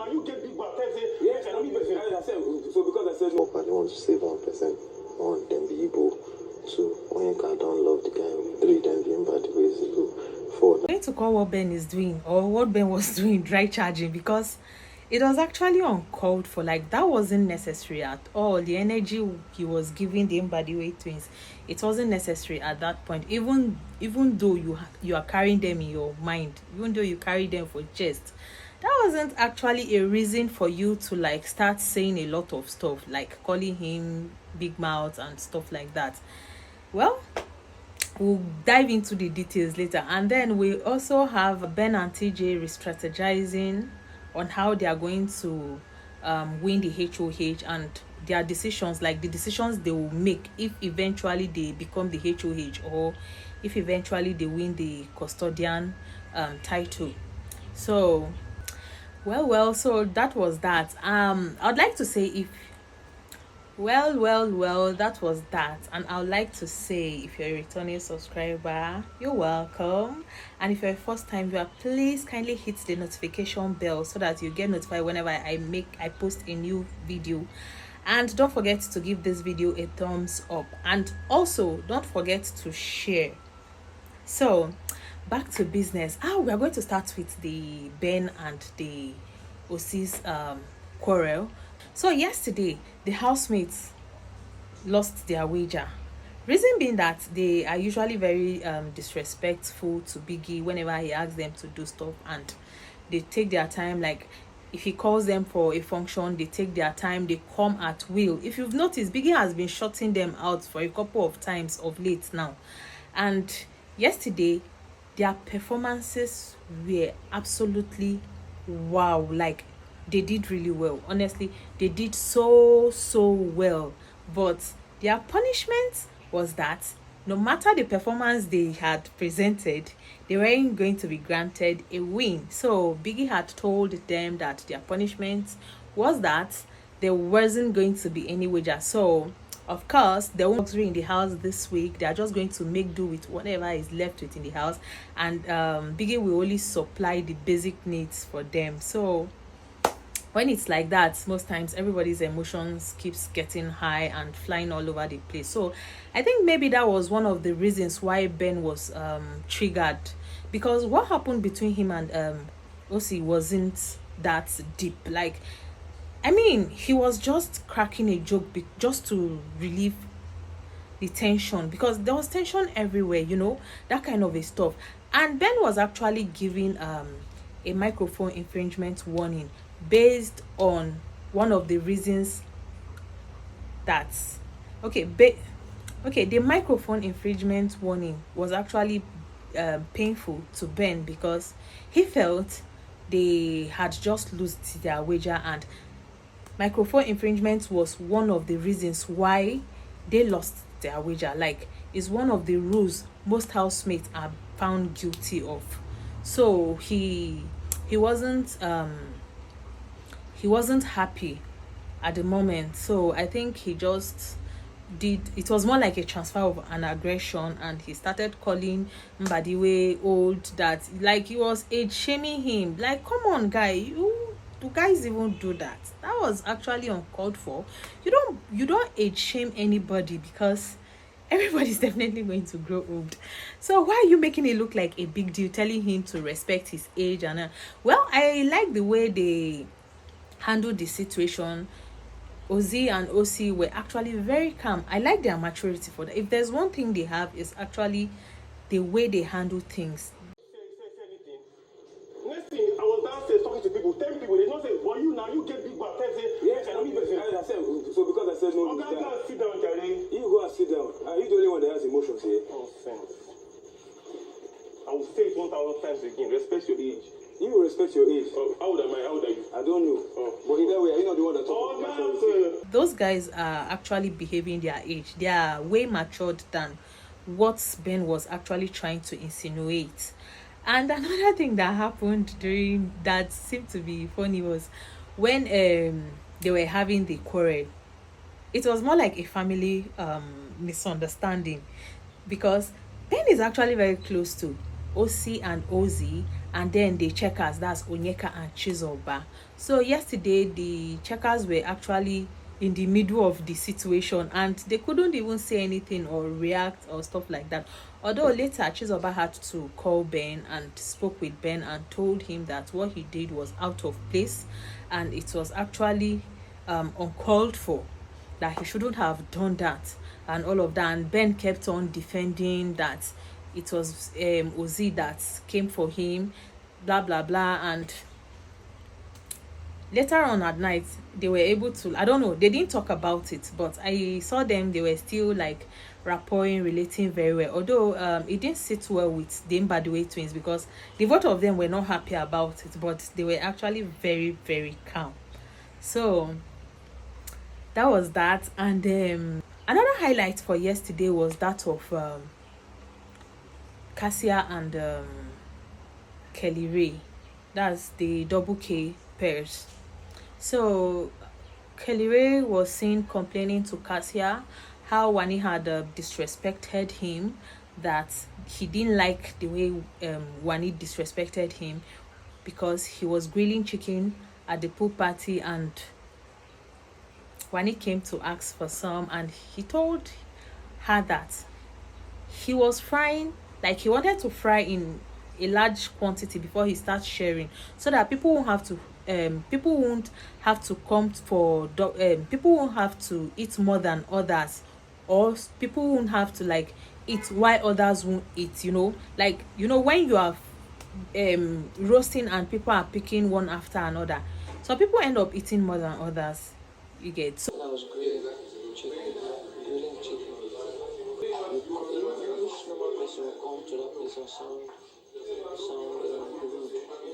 now you get big back. Yes, I said, so because I said no, I don't want to save 1%. One, then be able to, when you can't love the guy, 3, then be in bad ways, 4. I'm going to call what Ben is doing, or what Ben was doing, dry charging, because it was actually uncalled for. Like, that wasn't necessary at all. The energy he was giving the MBADIWE twins, it wasn't necessary at that point. Even though you are carrying them in your mind, even though you carry them for chest, that wasn't actually a reason for you to like start saying a lot of stuff, like calling him big mouth and stuff like that. Well, we'll dive into the details later. And then we also have Ben and TEEJAY re-strategizing on how they are going to win the HOH, and their decisions, like the decisions they will make if eventually they become the HOH, or if eventually they win the custodian title. So well, so that was that. I'd like to say, if well, that was that. And I would like to say, if you're a returning subscriber, you're welcome. And if you're a first time viewer, please kindly hit the notification bell so that you get notified whenever I post a new video. And don't forget to give this video a thumbs up, and also don't forget to share. So back to business. We are going to start with the Ben and the OZEE's quarrel. So yesterday, the housemates lost their wager. Reason being that they are usually very disrespectful to Biggie whenever he asks them to do stuff, and they take their time. Like, if he calls them for a function, they take their time, they come at will. If you've noticed, Biggie has been shutting them out for a couple of times of late now. And yesterday, their performances were absolutely wow. Like, they did really well. Honestly, they did so well. But their punishment was that no matter the performance they had presented, they weren't going to be granted a win. So Biggie had told them that their punishment was that there wasn't going to be any wager. So of course, there won't be luxury in the house this week. They are just going to make do with whatever is left with in the house, and Biggie will only supply the basic needs for them. So when it's like that, most times everybody's emotions keeps getting high and flying all over the place. So I think maybe that was one of the reasons why Ben was triggered, because what happened between him and OZEE wasn't that deep. Like, I mean, he was just cracking a joke just to relieve the tension, because there was tension everywhere, you know, that kind of a stuff. And Ben was actually giving a microphone infringement warning based on one of the reasons that's the microphone infringement warning was actually painful to Ben, because he felt they had just lost their wager, and microphone infringement was one of the reasons why they lost their wager. Like, it's one of the rules most housemates are found guilty of. So he wasn't happy at the moment. So I think he just did, it was more like a transfer of an aggression, and he started calling MBADIWE old, that like he was age shaming him. Like, come on guy, do guys even do that? That was actually uncalled for. You don't age shame anybody, because everybody's definitely going to grow old. So why are you making it look like a big deal, telling him to respect his age? And well, I like the way they handled the situation. OZEE and OZEE were actually very calm. I like their maturity for that. If there's one thing they have, is actually the way they handle things. Next thing, I was downstairs talking to people, 10 people. They don't say, well, you now, you get big back. Yes, I said, so because I said no, okay, go and sit down, Jerry. You go and sit down. Are you the only one that has emotions here? Nonsense. I will say it 1,000 times again. Respect your age. You will respect your age. How old am I? How old are you? I don't know. But either way, are you not the one that talks about maturity? Those guys are actually behaving their age. They are way matured than what Ben was actually trying to insinuate. And another thing that happened during that seemed to be funny was when they were having the quarrel. It was more like a family misunderstanding, because Ben is actually very close to OC and OZEE, and then the checkers, that's Onyeka and Chizoba. So yesterday the checkers were actually in the middle of the situation and they couldn't even say anything or react or stuff like that. Although later Chizoba had to call Ben and spoke with Ben and told him that what he did was out of place and it was actually uncalled for, that he shouldn't have done that and all of that. And Ben kept on defending that it was OZEE that came for him, blah blah blah. And later on at night they were able to, I don't know, they didn't talk about it, but I saw them, they were still like rapporting, relating very well, although it didn't sit well with the MBADIWE twins because the both of them were not happy about it, but they were actually very, very calm. So that was that. And another highlight for yesterday was that of Cassia and Kelly Ray, that's the double K pairs. So Kelly Ray was seen complaining to Cassia how Wani had disrespected him, that he didn't like the way Wani disrespected him because he was grilling chicken at the pool party and Wani came to ask for some, and he told her that he was frying, like he wanted to fry in a large quantity before he starts sharing, so that people won't have to come for people won't have to eat more than others, or people won't have to like eat while others won't eat, you know, like, you know, when you are roasting and people are picking one after another, so people end up eating more than others, you get. So I was grilling chicken. Which normal person will come to that place and sound rude?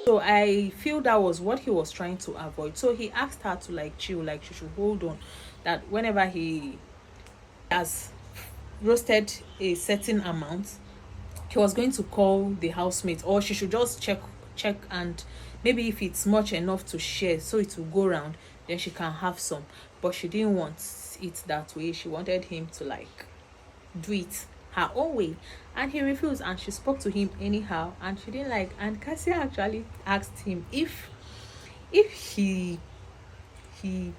So I feel that was what he was trying to avoid. So he asked her to like chill, like she should hold on, that whenever he has roasted a certain amount, he was going to call the housemate, or she should just check and maybe if it's much enough to share so it will go around, then she can have some. But she didn't want it that way. She wanted him to like do it her own way, and he refused, and she spoke to him anyhow, and she didn't like. And Cassia actually asked him if he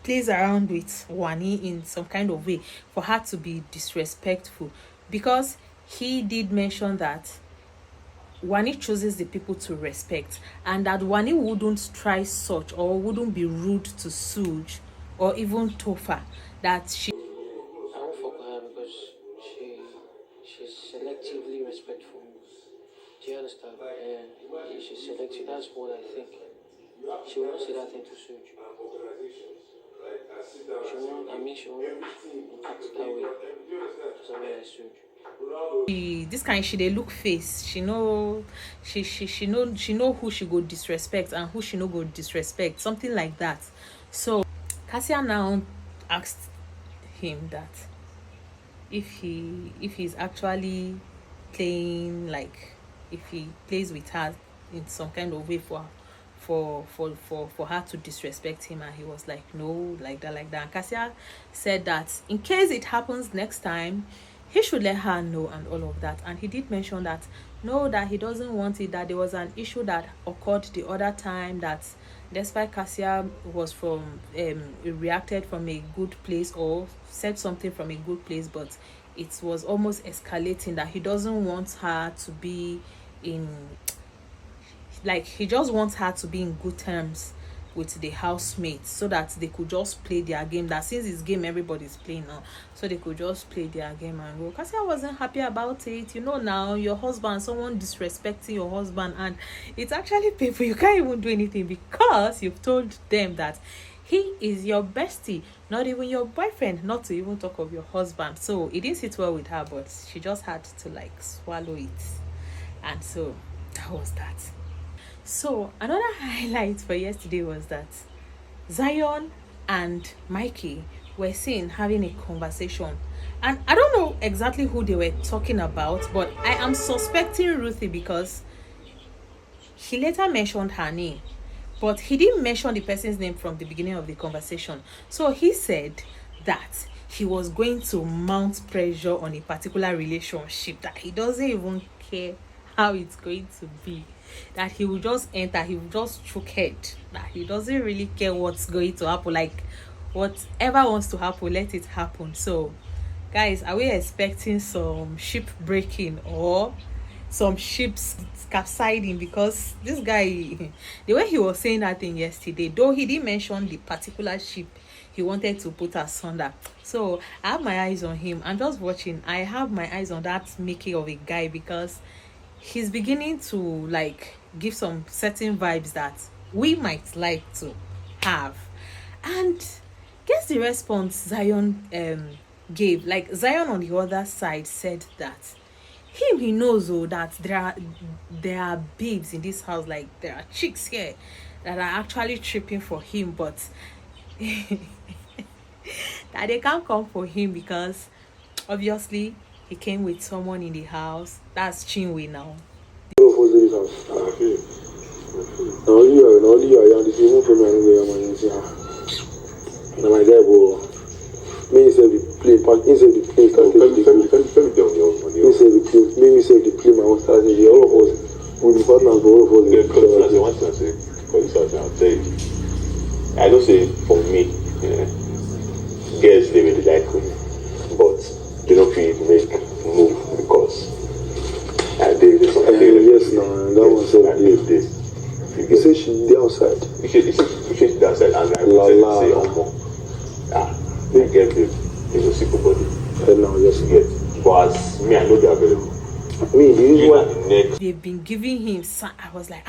plays around with Wani in some kind of way for her to be disrespectful, because he did mention that Wani chooses the people to respect, and that Wani wouldn't try such or wouldn't be rude to SOOJ or even Tofa, that she I won't fuck with her because she's selectively respectful. Do you understand? Yeah, she's selective. That's what I think. She won't say that thing to SOOJ. She won't act that way to somebody like SOOJ. this kind, she they look face, she know who she go disrespect and who she no go disrespect, something like that. So Cassia now asked him that if he's actually playing, like if he plays with her in some kind of way for her to disrespect him, and he was like no, like that. And Cassia said that in case it happens next time, he should let her know and all of that. And he did mention that no, that he doesn't want it, that there was an issue that occurred the other time, that despite Cassia was reacted from a good place or said something from a good place, but it was almost escalating, that he doesn't want her to be in, like, he just wants her to be in good terms with the housemates, so that they could just play their game, that since it's game everybody's playing now, so they could just play their game and go. Cassia wasn't happy about it. You know, now your husband, someone disrespecting your husband, and it's actually painful. You can't even do anything because you've told them that he is your bestie, not even your boyfriend, not to even talk of your husband. So it didn't sit well with her, but she just had to like swallow it. And so that was that. So another highlight for yesterday was that Zion and Mikey were seen having a conversation, and I don't know exactly who they were talking about, but I am suspecting Ruthie because he later mentioned her name, but he didn't mention the person's name from the beginning of the conversation. So he said that he was going to mount pressure on a particular relationship, that he doesn't even care how it's going to be. That he will just enter, he will just choke head, that he doesn't really care what's going to happen. Like whatever wants to happen, let it happen. So guys, are we expecting some ship breaking or some ships capsizing? Because this guy, the way he was saying that thing yesterday, though he didn't mention the particular ship he wanted to put asunder. So I have my eyes on him. I'm just watching. I have my eyes on that Mickey of a guy, because he's beginning to like give some certain vibes that we might like to have. And guess the response Zion gave. Like Zion on the other side said that he knows that there are babes in this house, like there are chicks here that are actually tripping for him, but that they can't come for him because obviously he came with someone in the house. That's Chinwe now. I don't say for me, girls they really like me, but they don't feel make move because yes, no, that was so deep. You say she outside. You should outside, and I will say they get the sick body. And now yes, get. But as me, I know they are available. Me, They've been giving him. I was like,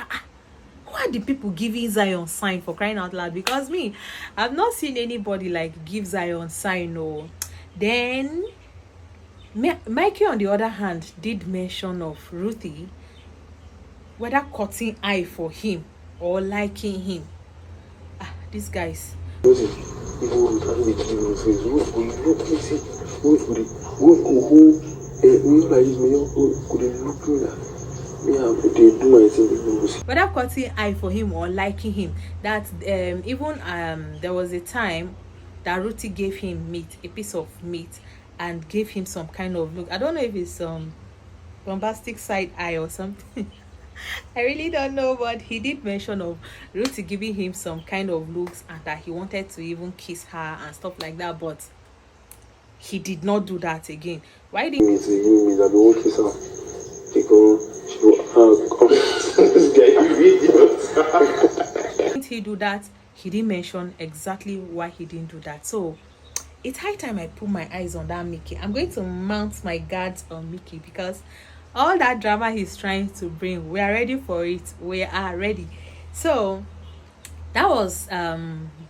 who are the people giving Zion sign, for crying out loud? Because me, I've not seen anybody like give Zion sign. No. Then Mikey on the other hand did mention of Ruthie, whether cutting eye for him or liking him. These guys. Whether cutting eye for him or liking him, that even there was a time that Ruthie gave him meat, a piece of meat, and gave him some kind of look. I don't know if it's some bombastic side eye or something. I really don't know, but he did mention of Ruthie giving him some kind of looks and that he wanted to even kiss her and stuff like that, but he did not do that again. Why did he do that? He didn't mention exactly why he didn't do that. So it's high time I put my eyes on that Mickey. I'm going to mount my guards on Mickey, because all that drama he's trying to bring, we are ready for it. We are ready. So that was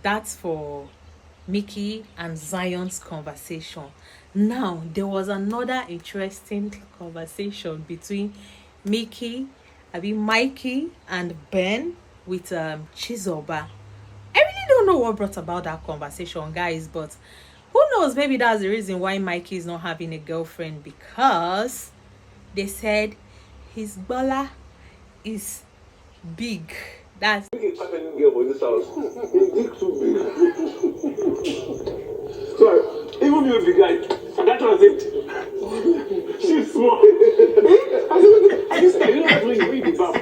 that's for Mickey and Zion's conversation. Now there was another interesting conversation between Mikey and Ben with Chizoba. I really don't know what brought about that conversation, guys, but who knows, maybe that's the reason why Mikey is not having a girlfriend, because they said his gbola is big. That's So even you the guy, and that was it. She's small. I just you know what doing the bath.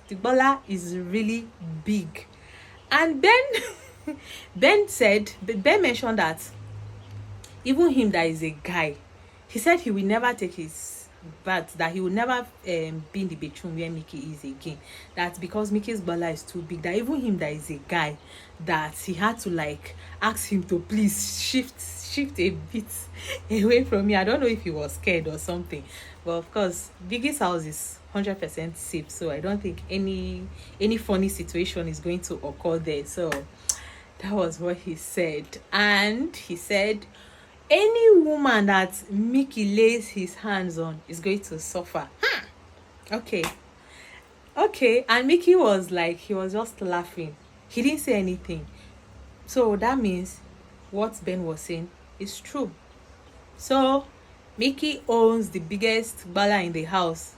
The gbola is really big. And Ben mentioned that even him that is a guy, he said he will never take his bath, that he will never be in the bedroom where Mickey is again. That's because Mickey's gbola is too big, that even him that is a guy, that he had to like ask him to please shift a bit away from me. I don't know if he was scared or something, but of course Biggie's house is 100% safe, so I don't think any funny situation is going to occur there. So that was what he said. And he said any woman that Mickey lays his hands on is going to suffer. Okay, and Mickey was like, he was just laughing, he didn't say anything. So that means what Ben was saying is true. So Mickey owns the biggest gbola in the house.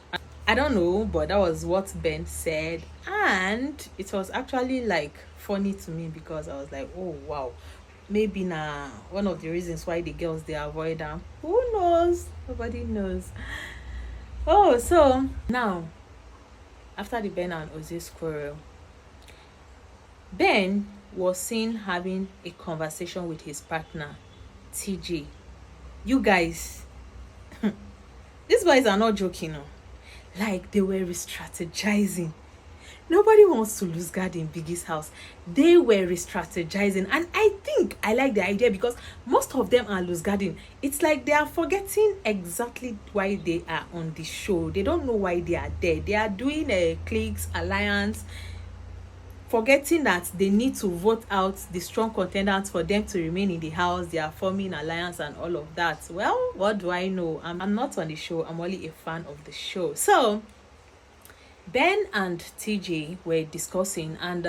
I don't know, but that was what Ben said, and it was actually like funny to me, because I was like, oh wow, maybe now one of the reasons why the girls they avoid them. Who knows? Nobody knows. Oh, so now after the Ben and OZEE squirrel, Ben was seen having a conversation with his partner TJ. You guys, these boys are not joking, no. Like they were re-strategizing. Nobody wants to lose guard in Biggie's house. They were re-strategizing, and I think I like the idea because most of them are loose guarding. It's like they are forgetting exactly why they are on the show. They don't know why they are there. They are doing a cliques alliance, forgetting that they need to vote out the strong contenders for them to remain in the house. They are forming alliance and all of that. Well, what do I know? I'm not on the show. I'm only a fan of the show. So Ben and TJ were discussing, and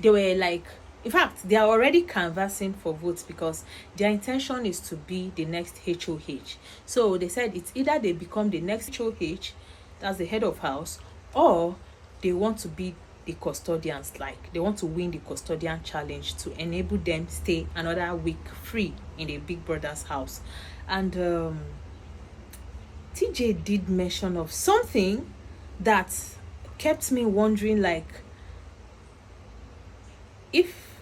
they were like, in fact, they are already canvassing for votes because their intention is to be the next HOH. So they said it's either they become the next HOH, that's the head of house, or they want to be the custodians. Like they want to win the custodian challenge to enable them stay another week free in the big brother's house. And TJ did mention of something that kept me wondering, like, if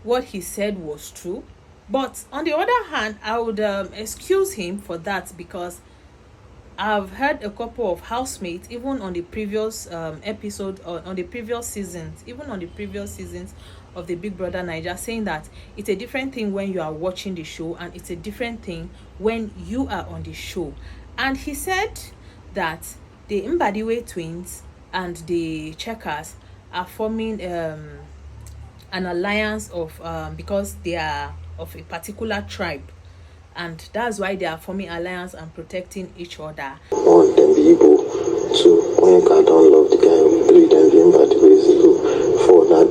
what he said was true. But on the other hand, I would excuse him for that because I've heard a couple of housemates, even on the previous episode, or on the previous seasons, even on the previous seasons of the Big Brother Naija, saying that it's a different thing when you are watching the show and it's a different thing when you are on the show. And he said that the MBADIWE twins and the checkers are forming an alliance of because they are of a particular tribe, and that's why they are forming alliance and protecting each other. Want them be able to, when you don't love the guy, three them be MBADIWE for that.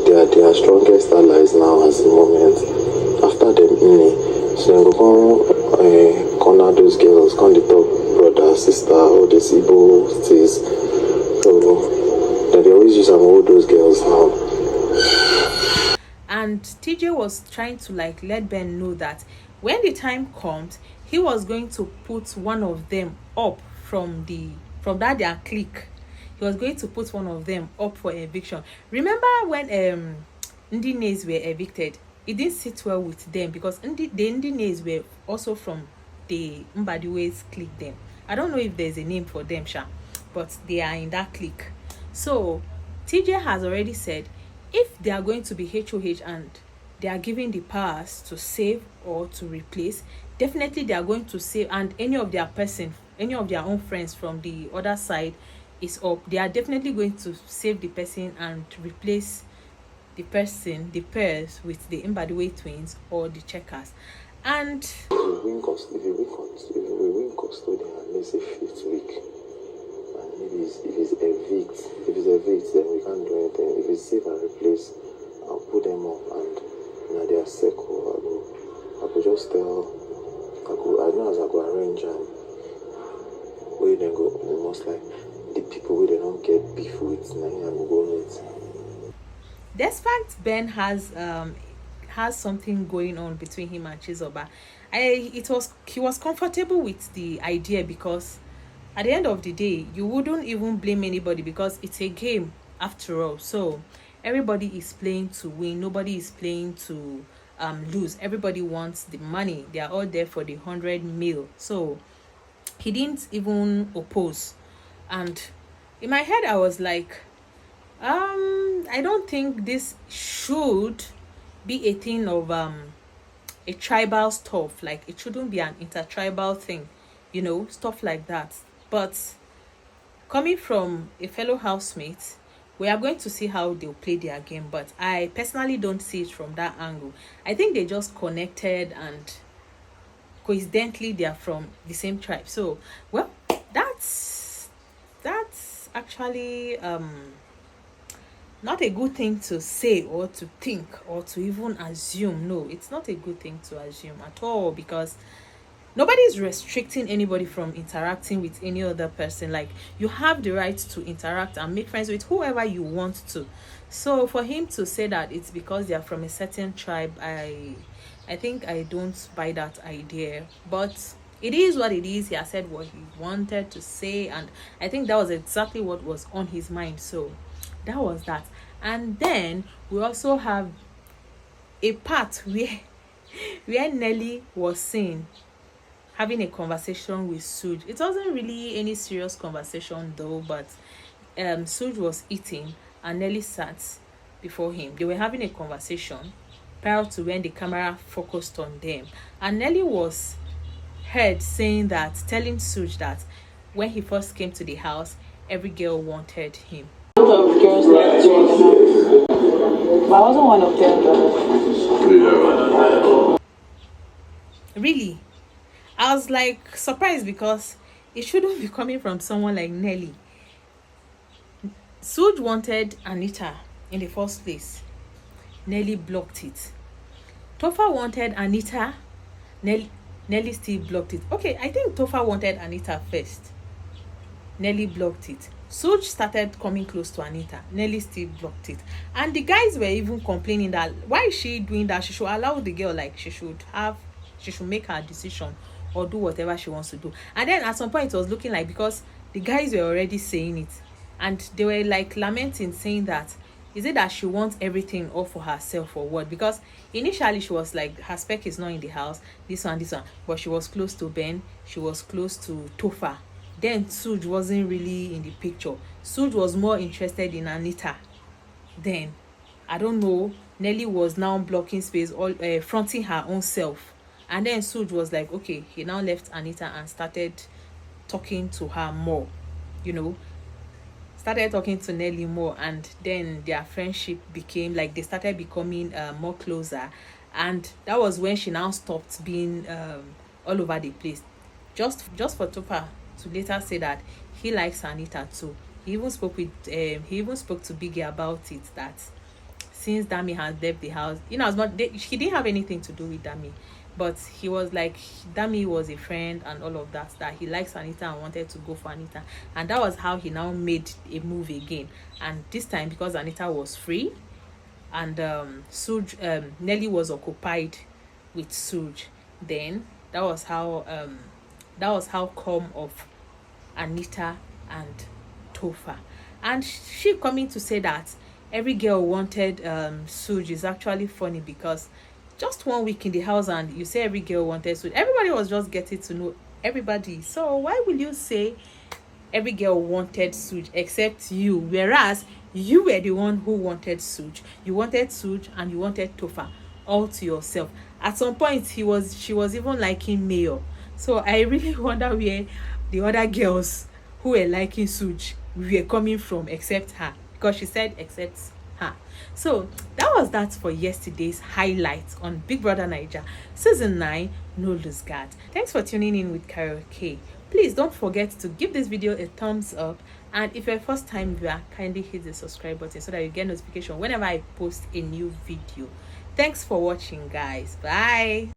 They are their strongest allies now as the moment. After them, so they go corner those girls, con the top brother, sister, all the Igbo things. So they always use all those girls now. And TJ was trying to like let Ben know that when the time comes, he was going to put one of them up from that their clique. He was going to put one of them up for eviction. Remember when Ndines were evicted? It didn't sit well with them because the Ndines were also from the MBADIWE's clique. Them, I don't know if there's a name for them, Sha, but they are in that clique. So TJ has already said if they are going to be HOH and they are giving the powers to save or to replace, definitely they are going to save. And any of their own friends from the other side is up, they are definitely going to save the person and replace the pairs with the MBADIWE twins or the checkers. And if you win custodian and let's say 5th week, and maybe if it's evict, then we can't do anything. If it's save and replace, I'll put them up, and now they are circle. I could just tell, I know as I go arrange and where they go, most like the people where they don't get beef with, now I will go meet. Despite Ben has something going on between him and Chizoba, he was comfortable with the idea because at the end of the day, you wouldn't even blame anybody because it's a game after all. So everybody is playing to win. Nobody is playing to lose. Everybody wants the money. They are all there for the 100 mil. So he didn't even oppose. And in my head, I was like, I don't think this should be a thing of a tribal stuff. Like it shouldn't be an intertribal thing, stuff like that. But coming from a fellow housemate, we are going to see how they'll play their game. But I personally don't see it from that angle. I think they just connected and coincidentally they are from the same tribe. So well, that's actually not a good thing to say or to think or to even assume. No, it's not a good thing to assume at all, because nobody's restricting anybody from interacting with any other person. Like, you have the right to interact and make friends with whoever you want to. So for him to say that it's because they are from a certain tribe, I think I don't buy that idea. But it is what it is. He has said what he wanted to say, and I think that was exactly what was on his mind. So that was that. And then we also have a part where Nelly was seen having a conversation with SOOJ. It wasn't really any serious conversation though, but SOOJ was eating and Nelly sat before him. They were having a conversation prior to when the camera focused on them, and Nelly was heard saying that, telling SOOJ that when he first came to the house, every girl wanted him. A lot of girls like to in the house, but I wasn't one of them. Really, I was like surprised because it shouldn't be coming from someone like Nelly. SOOJ wanted Anita in the first place. Nelly blocked it. Topher wanted Anita. Nelly still blocked it. Okay, I think Topher wanted Anita first. Nelly blocked it. SOOJ started coming close to Anita. Nelly still blocked it. And the guys were even complaining that why is she doing that? She should allow the girl, like she should make her decision or do whatever she wants to do. And then at some point it was looking like, because the guys were already saying it, and they were like lamenting, saying that, is it that she wants everything all for herself or what? Because initially she was like, her spec is not in the house, this one, but she was close to Ben, she was close to Topher. Then SOOJ wasn't really in the picture. SOOJ was more interested in Anita. Then I don't know, Nelly was now blocking space, all fronting her own self. And then SOOJ was like, okay, he now left Anita and started talking to her more, started talking to Nelly more, and then their friendship became like, they started becoming more closer. And that was when she now stopped being all over the place, just for Topher to later say that he likes Anita too. He even spoke to Biggie about it, that since Dami has left the house, as much he didn't have anything to do with Dami, but he was like, Dami was a friend and all of that he likes Anita and wanted to go for Anita. And that was how he now made a move again. And this time, because Anita was free and SOOJ, Nelly was occupied with SOOJ, then that was how come of Anita and Topher. And she coming to say that every girl wanted SOOJ is actually funny, because just 1 week in the house and you say every girl wanted SOOJ. Everybody was just getting to know everybody. So why will you say every girl wanted SOOJ except you, whereas you were the one who wanted SOOJ? You wanted SOOJ and you wanted Topher all to yourself. At some point she was even liking Mayor. So I really wonder where the other girls who were liking SOOJ were coming from, except her, because she said except her. So that was that for yesterday's highlights on Big Brother Naija season 9, No Lose Guard. Thanks for tuning in with Karaoke. Please don't forget to give this video a thumbs up, and if you're first time viewer, kindly hit the subscribe button so that you get notification whenever I post a new video. Thanks for watching, guys. Bye.